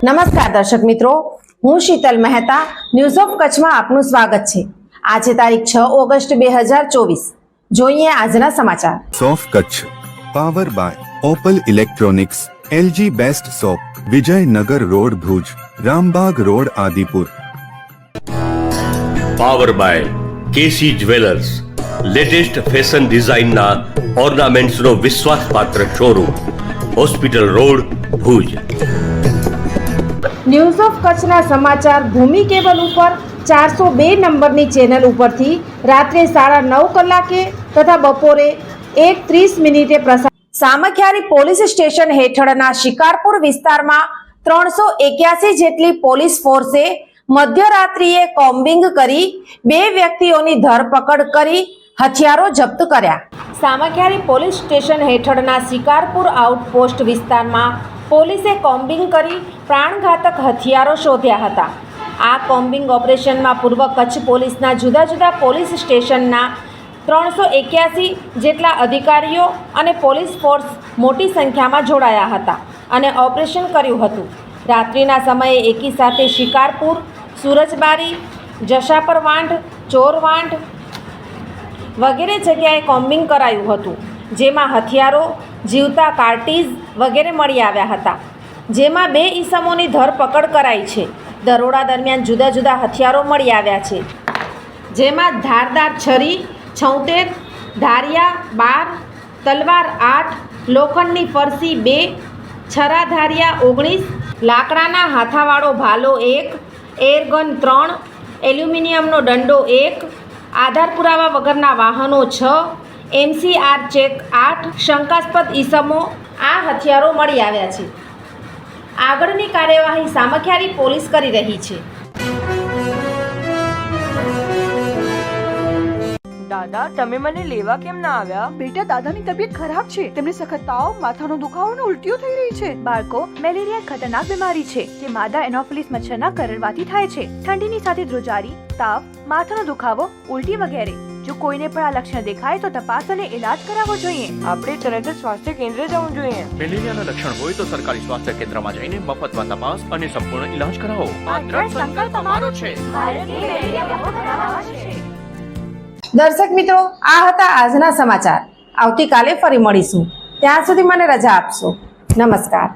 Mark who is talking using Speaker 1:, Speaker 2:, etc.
Speaker 1: નમસ્કાર દર્શક મિત્રો, હું શીતલ મહેતા ન્યૂઝ ઓફ કચ્છમાં આપનું સ્વાગત છે। આજે તારીખ 6 ઓગસ્ટ 2024। જોઈએ આજના સમાચાર।
Speaker 2: સોફ Kutch power by Opal electronics, LG best shop, Vijaynagar road Bhuj, Rambaug road Adipur.
Speaker 3: Power by KC jewellers, latest fashion ડિઝાઇનના ઓર્નામેન્ટ્સનો વિશ્વાસપાત્ર showroom, hospital road Bhuj.
Speaker 1: News of કચ્છના સમાચાર ભૂમિ કેબલ ઉપર 402 નંબરની ચેનલ ઉપરથી રાત્રે 9:30 કલાકે તથા બપોરે 1:30 પ્રસાર। સામખિયારી પોલીસ સ્ટેશન હેઠળના શિકારપુર વિસ્તારમાં 381 જેટલી પોલીસ ફોર્સે મધ્યરાત્રિએ કોમ્બિંગ કરી 2 વ્યક્તિઓની ધરપકડ કરી હથિયારો જપ્ત કર્યા। સામખિયારી પોલીસ સ્ટેશન હેઠળના શિકારપુર આઉટપોસ્ટ વિસ્તારમાં પોલીસે કોમ્બિંગ કરી પ્રાણઘાતક હથિયારો શોધ્યા હતા। આ કોમ્બિંગ ઓપરેશનમાં પૂર્વ કચ્છ પોલીસના જુદા જુદા પોલીસ સ્ટેશનના 381 જેટલા અધિકારીઓ અને પોલીસ ફોર્સ મોટી સંખ્યામાં જોડાયા હતા અને ઓપરેશન કર્યું હતું। રાત્રિના સમયે એકી સાથે શિકારપુર, સુરજબારી, જશાપર વાંઢ, ચોરવાંઢ વગેરે જગ્યાએ કોમ્બિંગ કરાયું હતું, જેમાં હથિયારો, જીવતા કાર્ટીઝ વગેરે મળી આવ્યા હતા, જેમાં 2 ઈસમોની ધરપકડ કરાઈ છે। દરોડા દરમિયાન જુદા જુદા હથિયારો મળી આવ્યા છે, જેમાં ધારદાર છરી 76, ધારિયા 12, તલવાર 8, લોખંડની ફરસી 2, છરા ધારિયા 19, લાકડાના હાથાવાળો ભાલો 1, એરગન 3, એલ્યુમિનિયમનો દંડો 1, આધાર પુરાવા વગરના વાહનો 6, MCR ચેક 8, શંકાસ્પદ ઈસમો આ હથિયારો મળી આવ્યા છે। આગળની કાર્યવાહી સામખિયારી પોલીસ કરી રહી છે।
Speaker 4: દાદા, તમે મને લેવા કેમ ના આવ્યા?
Speaker 5: બેટા, દાદાની તબિયત ખરાબ છે। તેમને સખત તાવ, માથાનો દુખાવો અને ઉલટીઓ થઈ રહી છે।
Speaker 6: બાળકો, મેલેરિયા ખતરનાક બીમારી છે જે માદા એનોફિલિસ મચ્છરના કરડવાથી થાય છે। ઠંડીની સાથે ધ્રુજારી, તાવ, માથાનો દુખાવો, ઉલટી વગેરે। જો કોઈને પણ આ લક્ષણ દેખાય તો તપાસ અને ઇલાજ કરાવવો જોઈએ।
Speaker 4: આપણે તરત જ સ્વાસ્થ્ય કેન્દ્રે જવું જોઈએ।
Speaker 7: મેલેરિયાના લક્ષણ હોય તો સરકારી સ્વાસ્થ્ય કેન્દ્રમાં જઈને મફતમાં તપાસ અને સંપૂર્ણ ઇલાજ કરાવો। આ દ્રઢ સંકલ્પ અમારો છે।
Speaker 1: દર્શક મિત્રો, આ હતા આજના સમાચાર। આવતીકાલે ફરી મળીશું, ત્યાં સુધી મને રજા આપશો। નમસ્કાર।